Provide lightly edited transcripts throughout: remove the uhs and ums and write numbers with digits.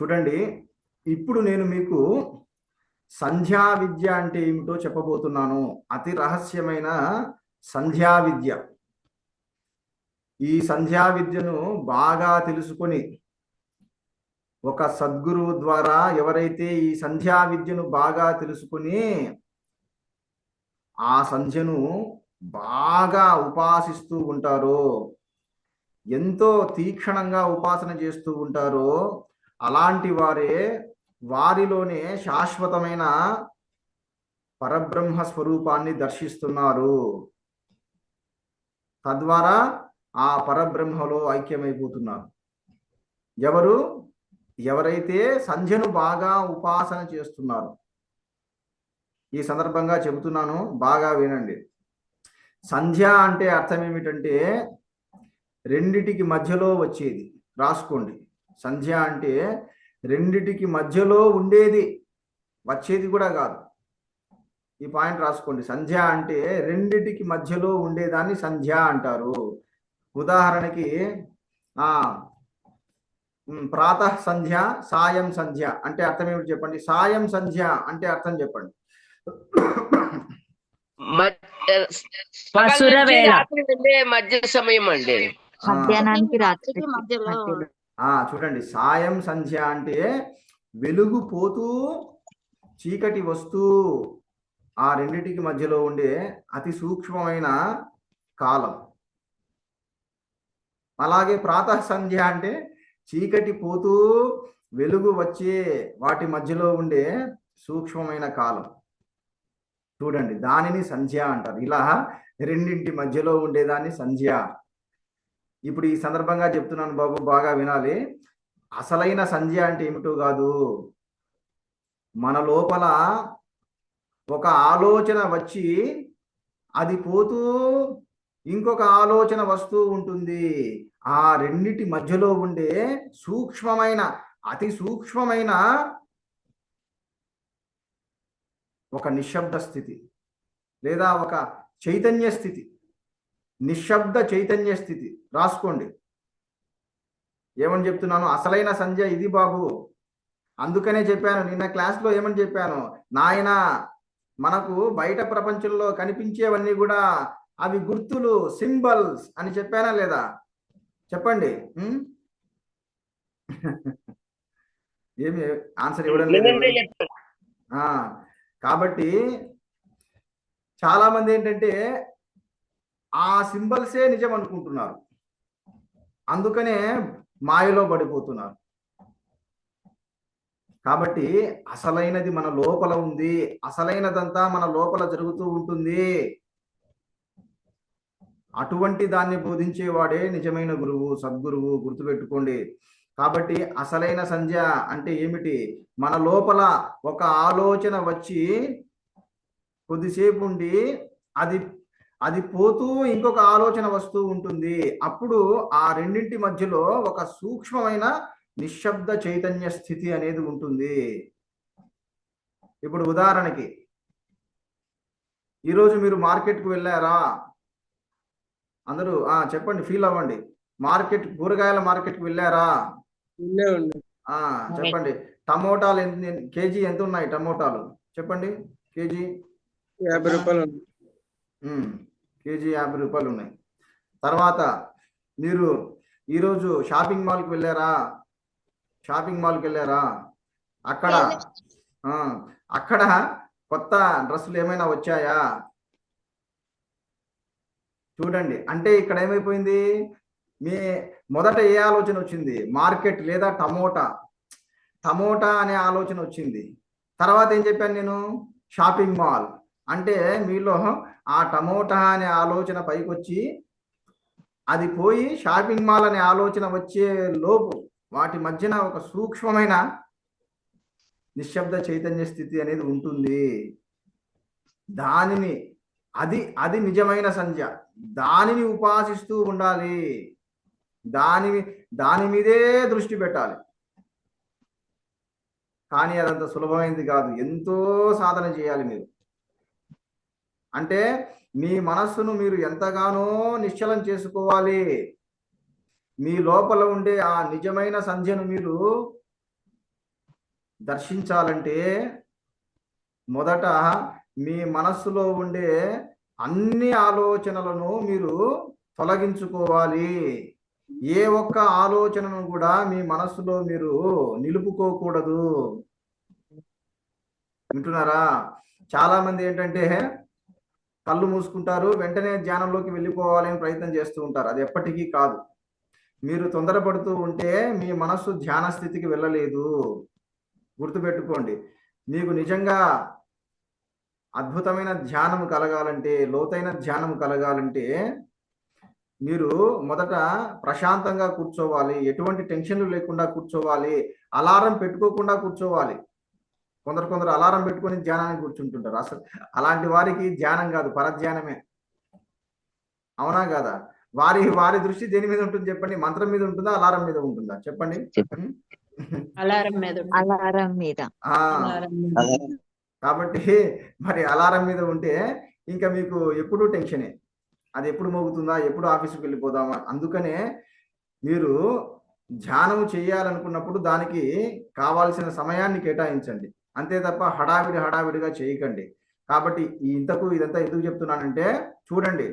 చూడండి, ఇప్పుడు నేను మీకు సంధ్యా విద్య అంటే ఏమిటో చెప్పబోతున్నాను. అతి రహస్యమైన సంధ్యా విద్య. ఈ సంధ్యా విద్యను బాగా తెలుసుకొని ఒక సద్గురువు ద్వారా ఎవరైతే ఈ సంధ్యా విద్యను బాగా తెలుసుకుని ఆ సంధ్యను బాగా ఉపాసిస్తూ ఉంటారో, ఎంతో తీక్షణంగా ఉపాసన చేస్తూ ఉంటారో, అలాంటి వారిలోనే శాశ్వతమైన పరబ్రహ్మ స్వరూపాన్ని దర్శిస్తున్నారు. తద్వారా ఆ పరబ్రహ్మలో ఐక్యమైపోతున్నారు. ఎవరైతే సంధ్యను బాగా ఉపాసన చేస్తున్నారు. ఈ సందర్భంగా చెబుతున్నాను, బాగా వినండి. సంధ్య అంటే అర్థం ఏమిటంటే రెండిటికి మధ్యలో వచ్చేది. రాసుకోండి. సంధ్య అంటే రెండిటికి మధ్యలో ఉండేది, వచ్చేది కూడా కాదు. ఈ పాయింట్ రాసుకోండి. సంధ్య అంటే రెండిటికి మధ్యలో ఉండేదాన్ని సంధ్య అంటారు. ఉదాహరణకి ప్రాతః సంధ్య, సాయం సంధ్య అంటే అర్థం ఏమిటి చెప్పండి. సాయం సంధ్య అంటే అర్థం చెప్పండి. రాత్రి వెళ్ళే మధ్య సమయం అండి. మధ్యాహ్నానికి రాత్రికి మధ్యలో. చూడండి, సాయం సంధ్య అంటే వెలుగు పోతూ చీకటి వస్తూ ఆ రెండిటికి మధ్యలో ఉండే అతి సూక్ష్మమైన కాలం. అలాగే ప్రాతః సంధ్య అంటే చీకటి పోతూ వెలుగు వచ్చే వాటి మధ్యలో ఉండే సూక్ష్మమైన కాలం. చూడండి, దానిని సంధ్య అంటారు. ఇలా రెండింటి మధ్యలో ఉండేదాన్ని సంధ్య. ఇప్పుడు ఈ సందర్భంగా చెప్తున్నాను బాబు, బాగా వినాలి. అసలైన సంధ్య అంటే ఏమిటో కాదు, మన లోపల ఒక ఆలోచన వచ్చి అది పోతూ ఇంకొక ఆలోచన వస్తూ ఉంటుంది. ఆ రెండిటి మధ్యలో ఉండే సూక్ష్మమైన, అతి సూక్ష్మమైన ఒక నిశ్శబ్ద స్థితి లేదా ఒక చైతన్య స్థితి, నిశ్శబ్ద చైతన్య స్థితి. రాసుకోండి ఏమని చెప్తున్నాను. అసలైన సంధ్య ఇది బాబు. అందుకనే చెప్పాను నిన్న క్లాస్లో, ఏమని చెప్పాను, నాయన మనకు బయట ప్రపంచంలో కనిపించేవన్నీ కూడా అవి గుర్తులు, సింబల్స్ అని చెప్పానా లేదా? చెప్పండి. ఏమి ఆన్సర్ ఇవ్వడం లేదు. కాబట్టి చాలా మంది ఏంటంటే ఆ సింబల్సే నిజం అనుకుంటున్నారు, అందుకనే మాయలో పడిపోతున్నారు. కాబట్టి అసలైనది మన లోపల ఉంది, అసలైనదంతా మన లోపల జరుగుతూ ఉంటుంది. అటువంటి దాన్ని బోధించేవాడే నిజమైన గురువు, సద్గురువు. గుర్తుపెట్టుకోండి. కాబట్టి అసలైన సంధ్య అంటే ఏమిటి? మన లోపల ఒక ఆలోచన వచ్చి కొద్దిసేపు ఉండి అది పోతూ ఇంకొక ఆలోచన వస్తూ ఉంటుంది. అప్పుడు ఆ రెండింటి మధ్యలో ఒక సూక్ష్మమైన నిశ్శబ్ద చైతన్య స్థితి అనేది ఉంటుంది. ఇప్పుడు ఉదాహరణకి, ఈరోజు మీరు మార్కెట్కి వెళ్ళారా? అందరూ చెప్పండి, ఫీల్ అవ్వండి. కూరగాయల మార్కెట్కి వెళ్ళారా? చెప్పండి. టమోటాలు కేజీ ఎంత ఉన్నాయి? టమోటాలు చెప్పండి. కేజీ 50 రూపాయలు. కేజీ 50 రూపాయలు ఉన్నాయి. తర్వాత మీరు ఈరోజు షాపింగ్ మాల్కి వెళ్ళారా? అక్కడ కొత్త డ్రెస్సులు ఏమైనా వచ్చాయా? చూడండి, అంటే ఇక్కడ ఏమైపోయింది, మీ మొదట ఏ ఆలోచన వచ్చింది? మార్కెట్ లేదా టమోటా అనే ఆలోచన వచ్చింది. తర్వాత ఏం చెప్పాను నేను? Shopping mall. అంటే మీలో ఆ టమోటా అనే ఆలోచన పైకొచ్చి అది పోయి షాపింగ్ మాల్ అనే ఆలోచన వచ్చే లోపు వాటి మధ్యన ఒక సూక్ష్మమైన నిశ్శబ్ద చైతన్య స్థితి అనేది ఉంటుంది. దానిని అది నిజమైన సంధ్య. దానిని ఉపాసిస్తూ ఉండాలి, దాని మీదే దృష్టి పెట్టాలి. కానీ అదంత సులభమైంది కాదు, ఎంతో సాధన చేయాలి మీరు. అంటే మీ మనస్సును మీరు ఎంతగానో నిశ్చలం చేసుకోవాలి. మీ లోపల ఉండే ఆ నిజమైన సంధ్యను మీరు దర్శించాలంటే మొదట మీ మనస్సులో ఉండే అన్ని ఆలోచనలను మీరు తొలగించుకోవాలి. ఏ ఒక్క ఆలోచనను కూడా మీ మనస్సులో మీరు నిలుపుకోకూడదు. వింటున్నారా? చాలా మంది ఏంటంటే కళ్ళు మూసుకుంటారు, వెంటనే ధ్యానంలోకి వెళ్ళిపోవాలి అని ప్రయత్నం చేస్తూ ఉంటారు. అది ఎప్పటికీ కాదు. మీరు తొందరపడుతూ ఉంటే మీ మనస్సు ధ్యాన స్థితికి వెళ్ళలేదు. గుర్తుపెట్టుకోండి. మీకు నిజంగా అద్భుతమైన ధ్యానం కలగాలంటే, లోతైన ధ్యానం కలగాలంటే మీరు మొదట ప్రశాంతంగా కూర్చోవాలి. ఎటువంటి టెన్షన్లు లేకుండా కూర్చోవాలి. అలారం పెట్టుకోకుండా కూర్చోవాలి. కొందరు అలారం పెట్టుకొని ధ్యానానికి కూర్చుంటుంటారు. అసలు అలాంటి వారికి ధ్యానం కాదు, పరధ్యానమే. అవునా కాదా? వారి దృష్టి దేని మీద ఉంటుంది చెప్పండి? మంత్రం మీద ఉంటుందా, అలారం మీద ఉంటుందా చెప్పండి? అలారం మీద అలారం మీద. కాబట్టి మరి అలారం మీద ఉంటే ఇంకా మీకు ఎప్పుడు టెన్షనే. అది ఎప్పుడు మోగుతుందా, ఎప్పుడు ఆఫీసుకి వెళ్ళిపోదామా. అందుకనే మీరు ధ్యానం చేయాలనుకున్నప్పుడు దానికి కావాల్సిన సమయాన్ని కేటాయించండి. అంతే తప్ప హడావిడిగా చేయకండి. కాబట్టి ఇదంతా ఎందుకు చెప్తున్నానంటే, చూడండి,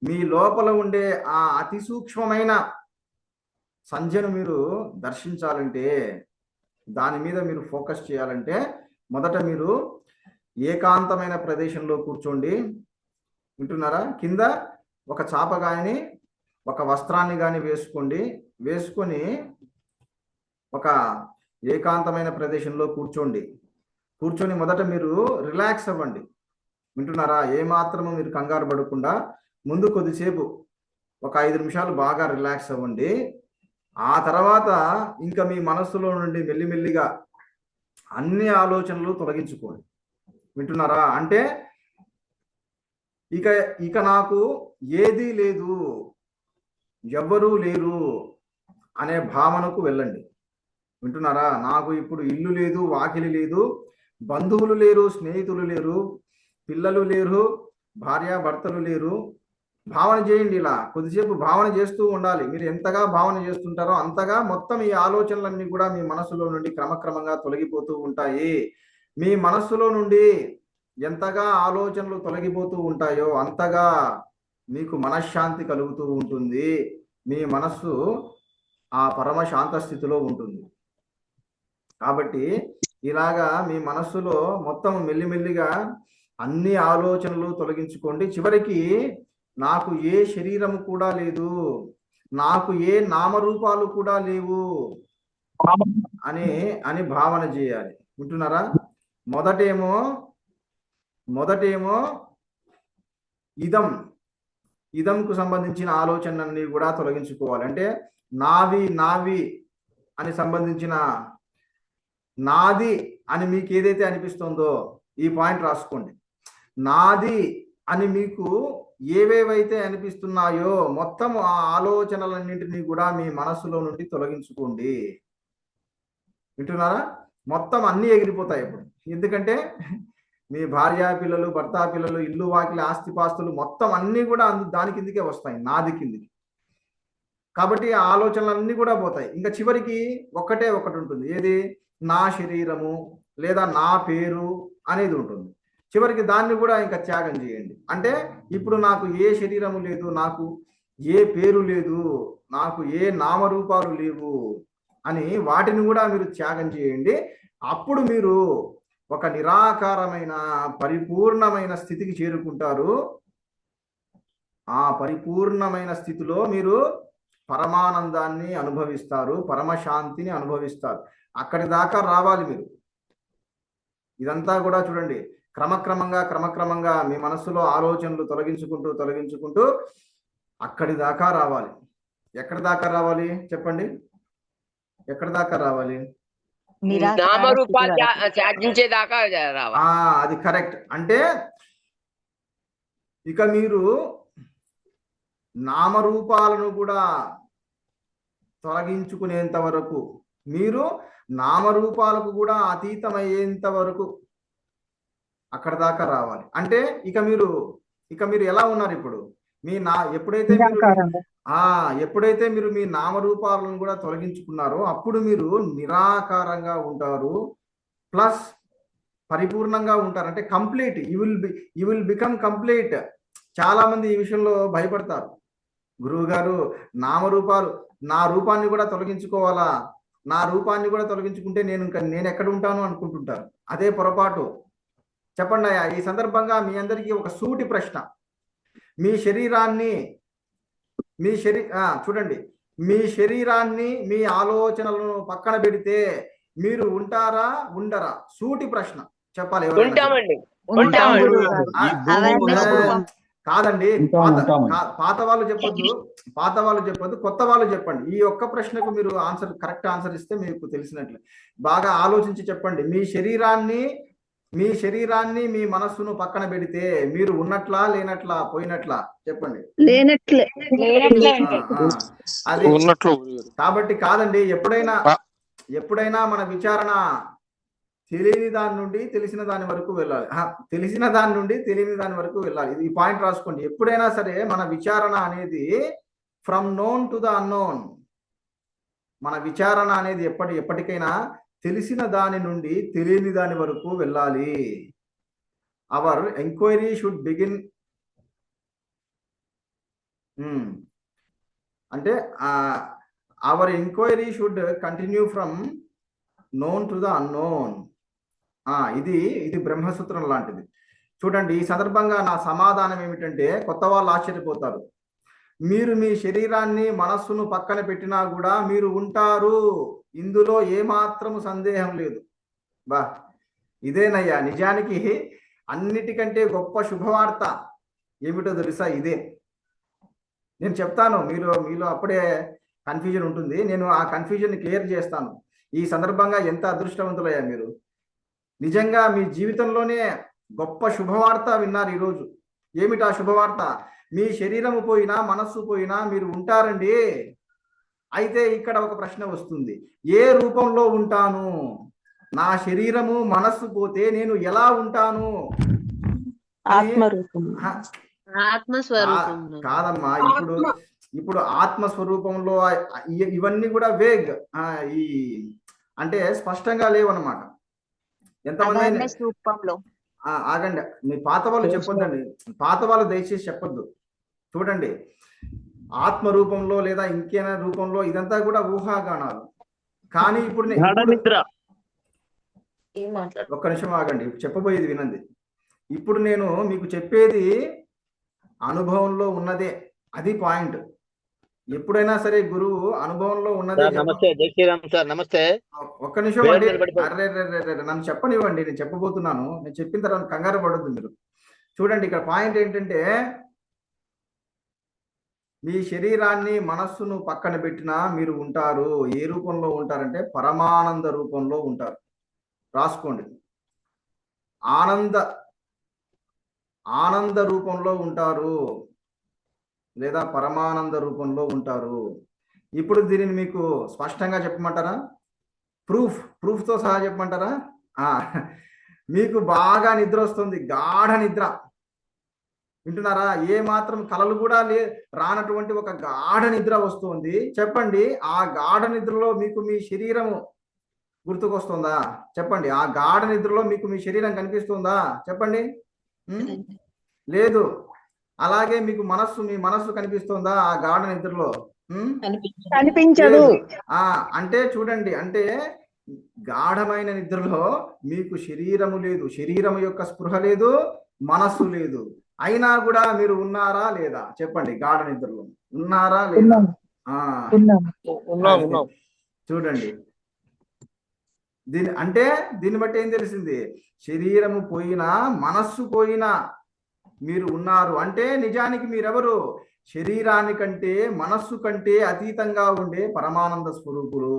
మీ లోపల ఉండే ఆ అతి సూక్ష్మమైన సంధ్యను మీరు దర్శించాలంటే, దాని మీద మీరు ఫోకస్ చేయాలంటే మొదట మీరు ఏకాంతమైన ప్రదేశంలో కూర్చోండి. వింటున్నారా? కింద ఒక చాప కానీ ఒక వస్త్రాన్ని కానీ వేసుకొని ఒక ఏకాంతమైన ప్రదేశంలో కూర్చొని మొదట మీరు రిలాక్స్ అవ్వండి. వింటున్నారా? ఏమాత్రము మీరు కంగారు పడకుండా ముందు కొద్దిసేపు ఒక 5 నిమిషాలు బాగా రిలాక్స్ అవ్వండి. ఆ తర్వాత ఇంకా మీ మనస్సులో నుండి మెల్లిమెల్లిగా అన్ని ఆలోచనలు తొలగించుకోండి. వింటున్నారా? అంటే ఇక నాకు ఏదీ లేదు, ఎవ్వరూ లేరు అనే భావనకు వెళ్ళండి. వింటున్నారా? నాకు ఇప్పుడు ఇల్లు లేదు, వాకిలి లేదు, బంధువులు లేరు, స్నేహితులు లేరు, పిల్లలు లేరు, భార్యాభర్తలు లేరు. భావన చేయండి. ఇలా కొద్దిసేపు భావన చేస్తూ ఉండాలి. మీరు ఎంతగా భావన చేస్తుంటారో అంతగా మొత్తం ఈ ఆలోచనలన్నీ కూడా మీ మనస్సులో నుండి క్రమక్రమంగా తొలగిపోతూ ఉంటాయి. మీ మనస్సులో నుండి ఎంతగా ఆలోచనలు తొలగిపోతూ ఉంటాయో అంతగా మీకు మనశ్శాంతి కలుగుతూ ఉంటుంది. మీ మనస్సు ఆ పరమ శాంత స్థితిలో ఉంటుంది. కాబట్టి ఇలాగా మీ మనస్సులో మొత్తం మెల్లిమెల్లిగా అన్ని ఆలోచనలు తొలగించుకోండి. చివరికి నాకు ఏ శరీరము కూడా లేదు, నాకు ఏ నామరూపాలు కూడా లేవు అని భావన చేయాలి. వింటున్నారా? మొదటేమో ఇదంకు సంబంధించిన ఆలోచనలన్నీ కూడా తొలగించుకోవాలి. అంటే నావి అని సంబంధించిన నాది అని మీకు ఏదైతే అనిపిస్తుందో ఈ పాయింట్ రాసుకోండి. నాది అని మీకు ఏవేవైతే అనిపిస్తున్నాయో మొత్తం ఆ ఆలోచనలన్నింటినీ కూడా మీ మనస్సులో నుండి తొలగించుకోండి. వింటున్నారా? మొత్తం అన్నీ ఎగిరిపోతాయి ఇప్పుడు. ఎందుకంటే మీ భార్య పిల్లలు, భర్త పిల్లలు, ఇల్లు వాకిలి, ఆస్తిపాస్తులు మొత్తం అన్నీ కూడా దాని కిందికే వస్తాయి, నాది కిందికి. కాబట్టి ఆ ఆలోచనలన్నీ కూడా పోతాయి. ఇంకా చివరికి ఒకటి ఉంటుంది. ఏది? నా శరీరము లేదా నా పేరు అనేది ఉంటుంది. చివరికి దాన్ని కూడా ఇంకా త్యాగం చేయండి. అంటే ఇప్పుడు నాకు ఏ శరీరము లేదు, నాకు ఏ పేరు లేదు, నాకు ఏ నామరూపాలు లేవు అని వాటిని కూడా మీరు త్యాగం చేయండి. అప్పుడు మీరు ఒక నిరాకారమైన పరిపూర్ణమైన స్థితికి చేరుకుంటారు. ఆ పరిపూర్ణమైన స్థితిలో మీరు పరమానందాన్ని అనుభవిస్తారు, పరమశాంతిని అనుభవిస్తారు. అక్కడి దాకా రావాలి మీరు. ఇదంతా కూడా చూడండి, క్రమక్రమంగా మీ మనస్సులో ఆలోచనలు తొలగించుకుంటూ అక్కడి దాకా రావాలి. ఎక్కడి దాకా రావాలి చెప్పండి? ఎక్కడి దాకా రావాలి? నామరూపాలు త్యాజించేదాకా రావాలి. అది కరెక్ట్. అంటే ఇక మీరు నామరూపాలను కూడా తొలగించుకునేంత వరకు, మీరు నామరూపాలకు కూడా అతీతమయ్యేంత వరకు అక్కడ దాకా రావాలి. అంటే ఇక మీరు ఎలా ఉన్నారు ఇప్పుడు? ఎప్పుడైతే మీరు ఎప్పుడైతే మీరు మీ నామరూపాలను కూడా తొలగించుకున్నారో అప్పుడు మీరు నిరాకారంగా ఉంటారు, ప్లస్ పరిపూర్ణంగా ఉంటారు. అంటే complete, you will become complete. చాలా మంది ఈ విషయంలో భయపడతారు. గురువు గారు నామరూపాలు, నా రూపాన్ని కూడా తొలగించుకోవాలా, నా రూపాన్ని కూడా తొలగించుకుంటే నేను ఎక్కడ ఉంటాను అనుకుంటుంటారు. అదే పొరపాటు. చెప్పండి అయ్యా, ఈ సందర్భంగా మీ అందరికీ ఒక సూటి ప్రశ్న. మీ శరీరాన్ని చూడండి, మీ శరీరాన్ని మీ ఆలోచనలను పక్కన పెడితే మీరు ఉంటారా ఉండరా? సూటి ప్రశ్న చెప్పాలి. ఉంటామండి. కాదండి, పాత వాళ్ళు చెప్పొద్దు, కొత్త వాళ్ళు చెప్పండి. ఈ ఒక్క ప్రశ్నకు మీరు కరెక్ట్ ఆన్సర్ ఇస్తే మీకు తెలిసినట్లే. బాగా ఆలోచించి చెప్పండి. మీ శరీరాన్ని మీ మనస్సును పక్కన పెడితే మీరు ఉన్నట్లా లేనట్లా పోయినట్లా? చెప్పండి. లేనట్లే. అది కాబట్టి కాదండి, ఎప్పుడైనా మన విచారణ తెలియని దాని నుండి తెలిసిన దాని వరకు వెళ్ళాలి. తెలిసిన దాని నుండి తెలియని దాని వరకు వెళ్ళాలి. ఇది పాయింట్ రాసుకోండి. ఎప్పుడైనా సరే మన విచారణ అనేది from known to the unknown. మన విచారణ అనేది ఎప్పటికైనా తెలిసిన దాని నుండి తెలియని దాని వరకు వెళ్ళాలి. అవర్ ఎంక్వైరీ షుడ్ బిగిన్, అంటే our enquiry should continue from known to the unknown. ఇది బ్రహ్మసూత్రం లాంటిది. చూడండి, ఈ సందర్భంగా నా సమాధానం ఏమిటంటే, కొత్త వాళ్ళు ఆశ్చర్యపోతారు. మీరు మీ శరీరాన్ని మనస్సును పక్కన పెట్టినా కూడా మీరు ఉంటారు, ఇందులో ఏమాత్రము సందేహం లేదు. ఇదేనయ్యా నిజానికి అన్నిటికంటే గొప్ప శుభవార్త ఏమిటో తెలుసా? ఇదే నేను చెప్తాను. మీలో అప్పుడే కన్ఫ్యూజన్ ఉంటుంది. నేను ఆ కన్ఫ్యూజన్ క్లియర్ చేస్తాను. ఈ సందర్భంగా ఎంత అదృష్టవంతులయ్యా మీరు. నిజంగా మీ జీవితంలోనే గొప్ప శుభవార్త విన్నారు ఈరోజు. ఏమిటా శుభవార్త? మీ శరీరము పోయినా మనస్సు పోయినా మీరు ఉంటారండి. అయితే ఇక్కడ ఒక ప్రశ్న వస్తుంది, ఏ రూపంలో ఉంటాను? నా శరీరము మనస్సు పోతే నేను ఎలా ఉంటాను? కాదమ్మా, ఇప్పుడు ఆత్మస్వరూపంలో ఇవన్నీ కూడా వేగ్, అంటే స్పష్టంగా లేవన్నమాట. ఎంతమంది ఆగండి, మీ పాత వాళ్ళు చెప్పొద్దండి, పాత వాళ్ళు దయచేసి చెప్పొద్దు. చూడండి, ఆత్మ రూపంలో లేదా ఇంకేనా రూపంలో ఇదంతా కూడా ఊహాగానాలు. కానీ ఇప్పుడు ఒక్క నిమిషం ఆగండి, చెప్పబోయేది వినండి. ఇప్పుడు నేను మీకు చెప్పేది అనుభవంలో ఉన్నదే, అది పాయింట్. ఎప్పుడైనా సరే గురువు అనుభవంలో ఉన్నదే. నమస్తే, జై శ్రీరామ్ సార్. నమస్తే. ఒక్క నిమిషం అండి, నన్ను చెప్పనివ్వండి, నేను చెప్పబోతున్నాను. నేను చెప్పిన తర్వాత కంగారు పడొద్దు మీరు. చూడండి, ఇక్కడ పాయింట్ ఏంటంటే, మీ శరీరాన్ని మనస్సును పక్కన పెట్టినా మీరు ఉంటారు. ఏ రూపంలో ఉంటారంటే పరమానంద రూపంలో ఉంటారు. రాసుకోండి, ఆనంద రూపంలో ఉంటారు లేదా పరమానంద రూపంలో ఉంటారు. ఇప్పుడు దీనిని మీకు స్పష్టంగా చెప్పమంటారా? ప్రూఫ్తో సహా చెప్పమంటారా? మీకు బాగా నిద్ర వస్తుంది, గాఢ నిద్ర, వింటున్నారా? ఏ మాత్రం కలలు కూడా రానటువంటి ఒక గాఢ నిద్ర వస్తుంది. చెప్పండి, ఆ గాఢ నిద్రలో మీకు మీ శరీరము గుర్తుకొస్తుందా? చెప్పండి, ఆ గాఢ నిద్రలో మీకు మీ శరీరం కనిపిస్తుందా? చెప్పండి. లేదు. అలాగే మీకు మీ మనస్సు కనిపిస్తుందా ఆ గాఢ నిద్రలో? కనిపించదు. అంటే చూడండి, అంటే గాఢమైన నిద్రలో మీకు శరీరము లేదు, శరీరం యొక్క స్పృహ లేదు, మనస్సు లేదు. అయినా కూడా మీరు ఉన్నారా లేదా? చెప్పండి, గాఢ నిద్రలో ఉన్నారా లేదా? చూడండి, దీన్ని బట్టి ఏం తెలిసింది? శరీరము పోయినా మనస్సు పోయినా మీరు ఉన్నారు. అంటే నిజానికి మీరెవరు? శరీరానికంటే మనస్సు కంటే అతీతంగా ఉండే పరమానంద స్వరూపులు.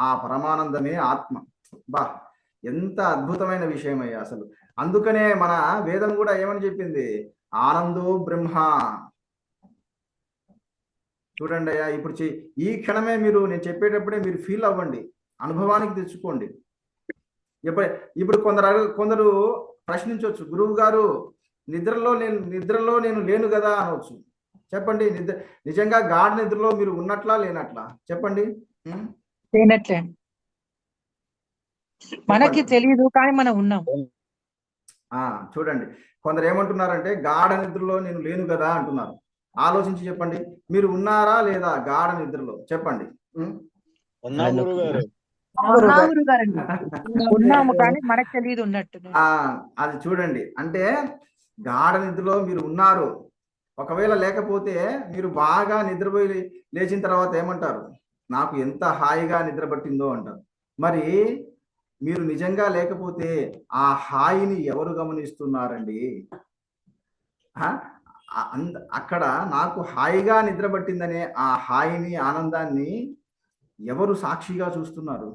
ఆ పరమానందమే ఆత్మ. ఎంత అద్భుతమైన విషయం అయ్యా అసలు. అందుకనే మన వేదం కూడా ఏమని చెప్పింది? ఆనందో బ్రహ్మ. చూడండి అయ్యా, ఇప్పుడు ఈ క్షణమే నేను చెప్పేటప్పుడే మీరు ఫీల్ అవ్వండి, అనుభవానికి తెచ్చుకోండి. ఇప్పుడు కొందరు ప్రశ్నించవచ్చు, గురువు గారు నిద్రలో నేను లేను కదా అనవచ్చు. చెప్పండి. నిజంగా గాఢ నిద్రలో మీరు ఉన్నట్లా లేనట్లా చెప్పండి. ఉం? లేనట్లే మనకి చెప్పండి. తెలియదు కానీ మనం ఉన్నాం. చూడండి, కొందరు ఏమంటున్నారంటే గాఢ నిద్రలో నేను లేను కదా అంటున్నారు. ఆలోచించి చెప్పండి, మీరు ఉన్నారా లేదా గాఢ నిద్రలో చెప్పండి. ఉం? ఉన్నాం గురుగారు. ఉన్నాము కానీ మనకు తెలియదు ఉన్నట్టు. అది చూడండి, అంటే గాఢ నిద్రలో మీరు ఉన్నారు. ఒకవేళ లేకపోతే మీరు బాగా నిద్రపోయి లేచిన తర్వాత ఏమంటారు? నాకు ఎంత హాయిగా నిద్ర పట్టిందో అంటారు. మరి మీరు నిజంగా లేకపోతే ఆ హాయిని ఎవరు గమనిస్తున్నారండి? అక్కడ నాకు హాయిగా నిద్ర పట్టిందనే ఆ హాయిని, ఆనందాన్ని ఎవరు సాక్షిగా చూస్తున్నారు?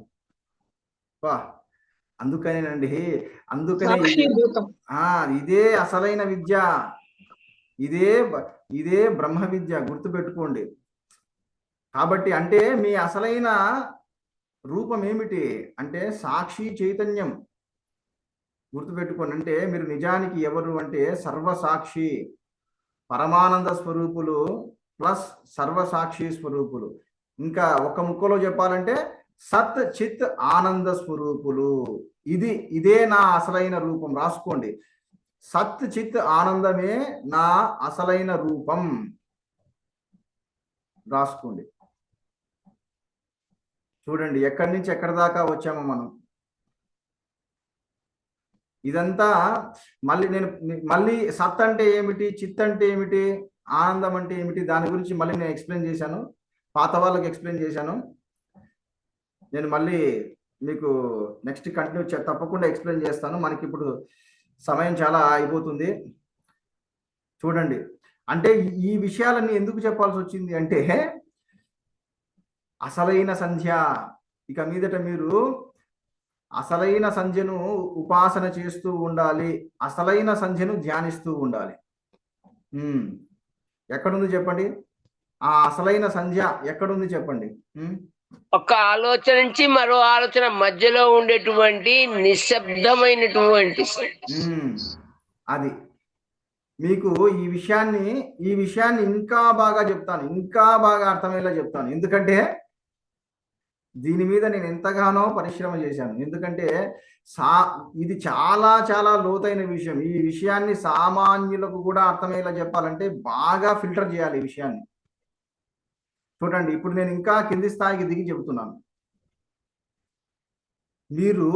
అందుకనేనండి, అందుకనే ఇదే అసలైన విద్య, ఇదే బ్రహ్మ విద్య, గుర్తుపెట్టుకోండి. కాబట్టి అంటే మీ అసలైన రూపం ఏమిటి అంటే సాక్షి చైతన్యం. గుర్తుపెట్టుకోండి. అంటే మీరు నిజానికి ఎవరు అంటే సర్వసాక్షి పరమానంద స్వరూపులు ప్లస్ సర్వసాక్షి స్వరూపులు. ఇంకా ఒక ముక్కలో చెప్పాలంటే సత్ చిత్ ఆనంద స్వరూపులు. ఇదే నా అసలైన రూపం. రాసుకోండి, సత్ చిత్ ఆనందమే నా అసలైన రూపం. రాసుకోండి. చూడండి ఎక్కడి నుంచి ఎక్కడి దాకా వచ్చామో మనం. ఇదంతా మళ్ళీ సత్ అంటే ఏమిటి, చిత్ అంటే ఏమిటి, ఆనందం అంటే ఏమిటి, దాని గురించి మళ్ళీ నేను ఎక్స్ప్లెయిన్ చేశాను. పాత వాళ్ళకి ఎక్స్ప్లెయిన్ చేశాను. నేను మళ్ళీ మీకు నెక్స్ట్ కంటిన్యూ తప్పకుండా ఎక్స్ప్లెయిన్ చేస్తాను. మనకి ఇప్పుడు సమయం చాలా అయిపోతుంది. చూడండి, అంటే ఈ విషయాలన్నీ ఎందుకు చెప్పాల్సి వచ్చింది అంటే అసలైన సంధ్య. ఇక మీదట మీరు అసలైన సంధ్యను ఉపాసన చేస్తూ ఉండాలి, అసలైన సంధ్యను ధ్యానిస్తూ ఉండాలి. ఎక్కడుంది చెప్పండి? ఆ అసలైన సంధ్య ఎక్కడుంది చెప్పండి? ఒక ఆలోచన నుంచి మరో ఆలోచన మధ్యలో ఉండేటువంటి నిశ్శబ్దమైనటువంటి అది మీకు ఈ విషయాన్ని ఇంకా బాగా చెప్తాను, ఇంకా బాగా అర్థమయ్యేలా చెప్తాను. ఎందుకంటే దీని మీద నేను ఎంతగానో పరిశ్రమ చేశాను. ఎందుకంటే ఇది చాలా చాలా లోతైన విషయం. ఈ విషయాన్ని సామాన్యులకు కూడా అర్థమయ్యేలా చెప్పాలంటే బాగా ఫిల్టర్ చేయాలి ఈ విషయాన్ని. చూడండి, ఇప్పుడు నేను ఇంకా కింది స్థాయికి దిగి చెబుతున్నాను. మీరు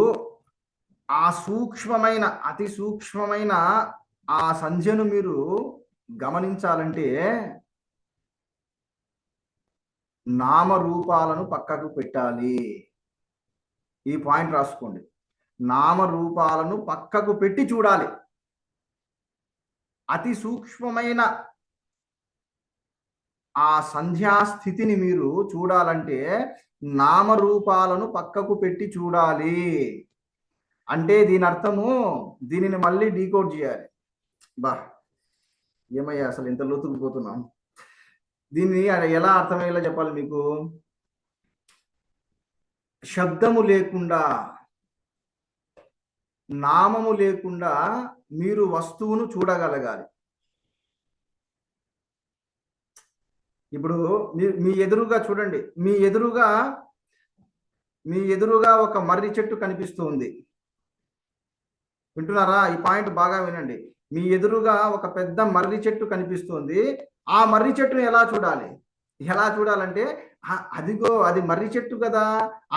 ఆ సూక్ష్మమైన, అతి సూక్ష్మమైన ఆ సంధ్యను మీరు గమనించాలంటే నామరూపాలను పక్కకు పెట్టాలి. ఈ పాయింట్ రాసుకోండి. నామరూపాలను పక్కకు పెట్టి చూడాలి. అతి సూక్ష్మమైన ఆ సంధ్యాస్థితిని మీరు చూడాలంటే నామరూపాలను పక్కకు పెట్టి చూడాలి. అంటే దీని అర్థము, దీనిని మళ్ళీ డీకోడ్ చేయాలి. ఏమయ్యా అసలు ఇంత లోతుకుపోతున్నాం? దీన్ని ఎలా అర్థమయ్యేలా చెప్పాలి మీకు? శబ్దము లేకుండా, నామము లేకుండా మీరు వస్తువును చూడగలగాలి. ఇప్పుడు మీ ఎదురుగా చూడండి, మీ ఎదురుగా ఒక మర్రి చెట్టు కనిపిస్తుంది. వింటున్నారా? ఈ పాయింట్ బాగా వినండి. మీ ఎదురుగా ఒక పెద్ద మర్రి చెట్టు కనిపిస్తుంది. ఆ మర్రి చెట్టును ఎలా చూడాలి? ఎలా చూడాలంటే అదిగో అది మర్రి చెట్టు కదా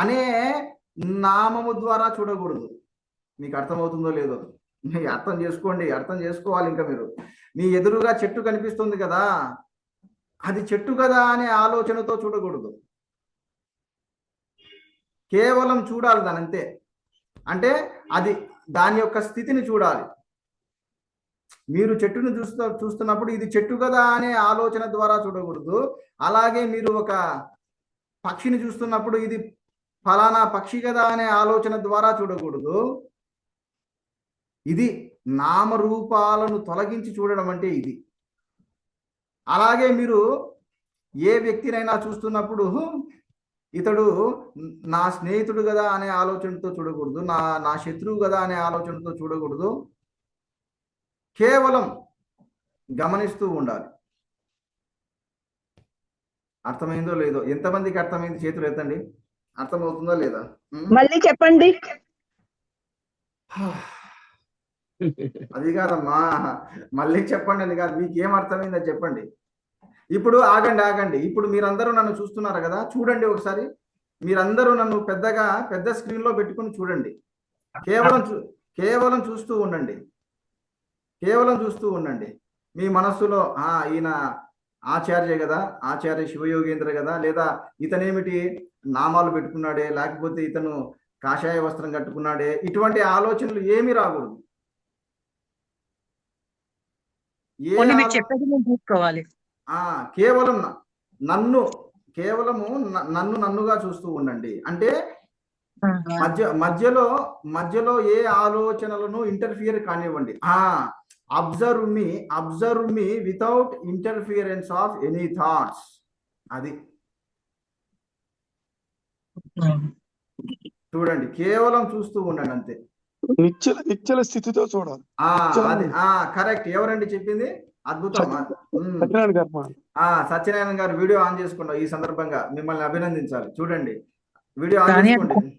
అనే నామము ద్వారా చూడకూడదు. మీకు అర్థమవుతుందో లేదో అర్థం చేసుకోండి, అర్థం చేసుకోవాలి. ఇంకా మీరు మీ ఎదురుగా చెట్టు కనిపిస్తుంది కదా, అది చెట్టు కదా అనే ఆలోచనతో చూడకూడదు. కేవలం చూడాలి దాని, అంతే. అంటే అది దాని యొక్క స్థితిని చూడాలి. మీరు చెట్టును చూస్తున్నప్పుడు ఇది చెట్టు కదా అనే ఆలోచన ద్వారా చూడకూడదు. అలాగే మీరు ఒక పక్షిని చూస్తున్నప్పుడు ఇది ఫలానా పక్షి కదా అనే ఆలోచన ద్వారా చూడకూడదు. ఇది నామరూపాలను తొలగించి చూడడం అంటే ఇది. అలాగే మీరు ఏ వ్యక్తినైనా చూస్తున్నప్పుడు ఇతడు నా స్నేహితుడు కదా అనే ఆలోచనతో చూడకూడదు, నా శత్రువు కదా అనే ఆలోచనతో చూడకూడదు. కేవలం గమనిస్తూ ఉండాలి. అర్థమైందో లేదో? ఎంతమందికి అర్థమైంది చేతులు ఎత్తండి. అర్థమవుతుందా లేదా? మళ్ళీ చెప్పండి. అది కాదమ్మా, మళ్ళీ చెప్పండి అని కాదు, మీకు ఏం అర్థమైందో చెప్పండి. ఇప్పుడు ఆగండి. ఇప్పుడు మీరందరూ నన్ను చూస్తున్నారు కదా, చూడండి ఒకసారి. మీరందరూ నన్ను పెద్ద స్క్రీన్ లో పెట్టుకుని చూడండి. కేవలం చూస్తూ ఉండండి. మీ మనస్సులో ఈయన ఆచార్య కదా, ఆచార్య శివయోగేంద్ర కదా, లేదా ఇతనేమిటి నామాలు పెట్టుకున్నాడే, లేకపోతే ఇతను కాషాయ వస్త్రం కట్టుకున్నాడే, ఇటువంటి ఆలోచనలు ఏమీ రాకూడదు. మీరు చెప్పేది నేను తీసుకోవాలి. నన్నుగా చూస్తూ ఉండండి. అంటే మధ్యలో ఏ ఆలోచనలను ఇంటర్ఫియర్ కానివ్వండి. Observe me without interference of any thoughts. అది చూడండి, కేవలం చూస్తూ ఉండండి అంతే. నిశ్చల స్థితితో చూడాలి. అది కరెక్ట్. ఎవరండి చెప్పింది? అద్భుతం. సత్యనారాయణ గారు వీడియో ఆన్ చేసుకోండి. ఈ సందర్భంగా మిమ్మల్ని అభినందించాలి. చూడండి, వీడియో ఆన్ చేసుకోండి.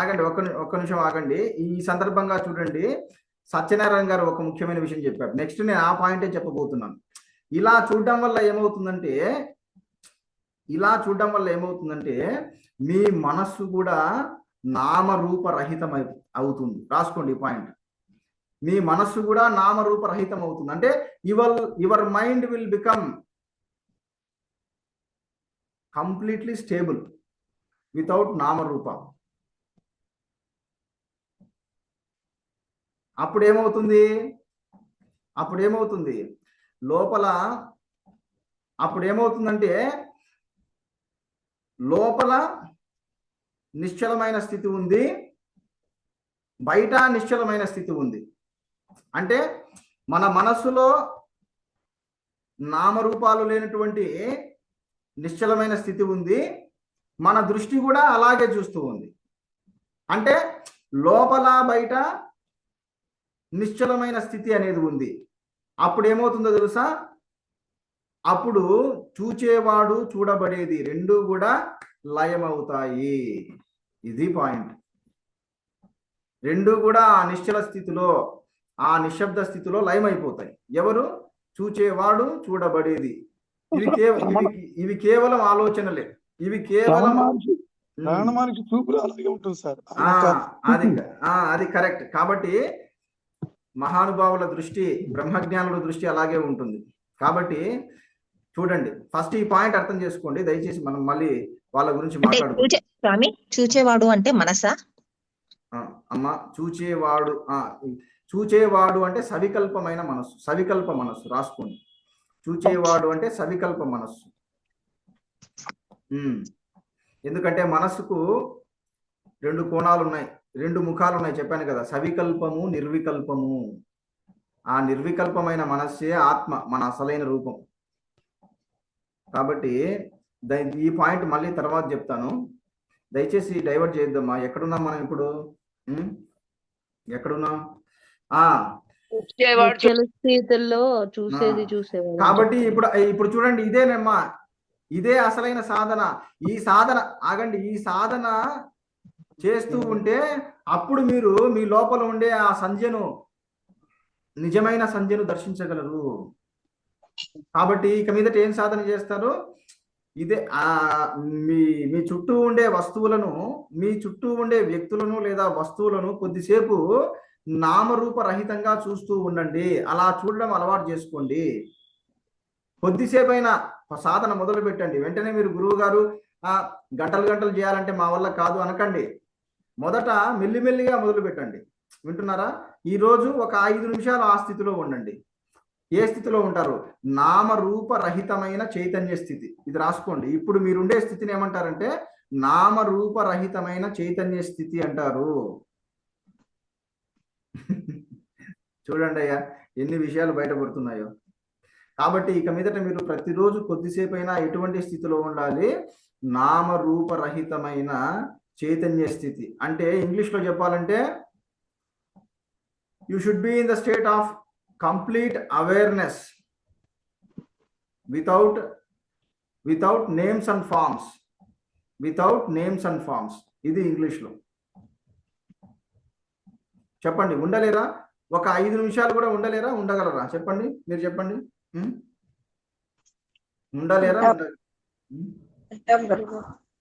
ఆగండి ఒక్క నిమిషం ఆగండి. ఈ సందర్భంగా చూడండి, సత్యనారాయణ గారు ఒక ముఖ్యమైన విషయం చెప్పారు. నెక్స్ట్ నేను ఆ పాయింటే చెప్పబోతున్నాను. ఇలా చూడడం వల్ల ఏమవుతుందంటే మీ మనస్సు కూడా నామరూపరహితం అవుతుంది. రాసుకోండి ఈ పాయింట్. మీ మనస్సు కూడా నామరూపరహితం అవుతుంది. అంటే your mind will become completely stable without నామరూప. అప్పుడేమవుతుంది లోపల నిశ్చలమైన స్థితి ఉంది, బయట నిశ్చలమైన స్థితి ఉంది. అంటే మన మనస్సులో నామరూపాలు లేనటువంటి నిశ్చలమైన స్థితి ఉంది, మన దృష్టి కూడా అలాగే చూస్తూ ఉంది. అంటే లోపల బయట నిశ్చలమైన స్థితి అనేది ఉంది. అప్పుడు ఏమవుతుందో తెలుసా? అప్పుడు చూచేవాడు చూడబడేది రెండూ కూడా లయమవుతాయి. ఇది పాయింట్. రెండూ కూడా ఆ నిశ్చల స్థితిలో, ఆ నిశ్శబ్ద స్థితిలో లయమైపోతాయి. ఎవరు? చూచేవాడు చూడబడేది. ఇవి కేవలం ఆలోచనలే. ఇవి కేవలం చూపులు అలాగే ఉంటుంది సార్. అది కరెక్ట్. కాబట్టి మహానుభావుల దృష్టి, బ్రహ్మజ్ఞానుల దృష్టి అలాగే ఉంటుంది. కాబట్టి చూడండి, ఫస్ట్ ఈ పాయింట్ అర్థం చేసుకోండి దయచేసి. మనం మళ్ళీ వాళ్ళ గురించి మాట్లాడుకుందాం. స్వామి, చూచేవాడు అంటే మనసా? అమ్మ, చూచేవాడు అంటే సవికల్పమైన మనస్సు, సవికల్ప మనస్సు. రాసుకోండి. చూచేవాడు అంటే సవికల్ప మనస్సు. ఎందుకంటే మనస్సుకు రెండు కోణాలు ఉన్నాయి, రెండు ముఖాలు ఉన్నాయి. చెప్పాను కదా, సవికల్పము, నిర్వికల్పము. ఆ నిర్వికల్పమైన మనస్సే ఆత్మ, మన అసలైన రూపం. కాబట్టి ఈ పాయింట్ మళ్ళీ తర్వాత చెప్తాను. దయచేసి డైవర్ట్ చేద్దామా. ఎక్కడున్నాం మనం ఇప్పుడు? ఎక్కడున్నాం? కాబట్టి ఇప్పుడు చూడండి, ఇదేనమ్మా, ఇదే అసలైన సాధన. ఈ సాధన చేస్తూ ఉంటే అప్పుడు మీరు మీ లోపల ఉండే ఆ నిజమైన సంధ్యను దర్శించగలరు. కాబట్టి ఇక మీదట ఏం సాధన చేస్తారు? ఇదే మీ చుట్టూ ఉండే వస్తువులను, మీ చుట్టూ ఉండే వ్యక్తులను లేదా వస్తువులను కొద్దిసేపు నామరూప రహితంగా చూస్తూ ఉండండి. అలా చూడడం అలవాటు చేసుకోండి. కొద్దిసేపైనా సాధన మొదలు పెట్టండి. వెంటనే మీరు గురువు గారు గంటలు చేయాలంటే మా వల్ల కాదు అనకండి. మొదట మెల్లిమెల్లిగా మొదలు పెట్టండి. వింటున్నారా? ఈరోజు ఒక 5 నిమిషాలు ఆ స్థితిలో ఉండండి. ఏ స్థితిలో ఉంటారు? నామరూపరహితమైన చైతన్య స్థితి. ఇది రాసుకోండి. ఇప్పుడు మీరుండే స్థితిని ఏమంటారంటే నామరూపరహితమైన చైతన్య స్థితి అంటారు. చూడండి అయ్యా, ఎన్ని విషయాలు బయటపడుతున్నాయో. కాబట్టి ఇక మీదట మీరు ప్రతిరోజు కొద్దిసేపు అయినా ఎటువంటి స్థితిలో ఉండాలి? నామరూపరహితమైన చైతన్య స్థితి. అంటే ఇంగ్లీష్లో చెప్పాలంటే you should be in the state of complete awareness without without names and forms. Without names and forms, ఇది ఇంగ్లీష్లో. చెప్పండి, ఉండలేరా? ఒక 5 నిమిషాలు కూడా ఉండలేరా? ఉండగలరా? చెప్పండి, మీరు చెప్పండి. ఉండలేరా?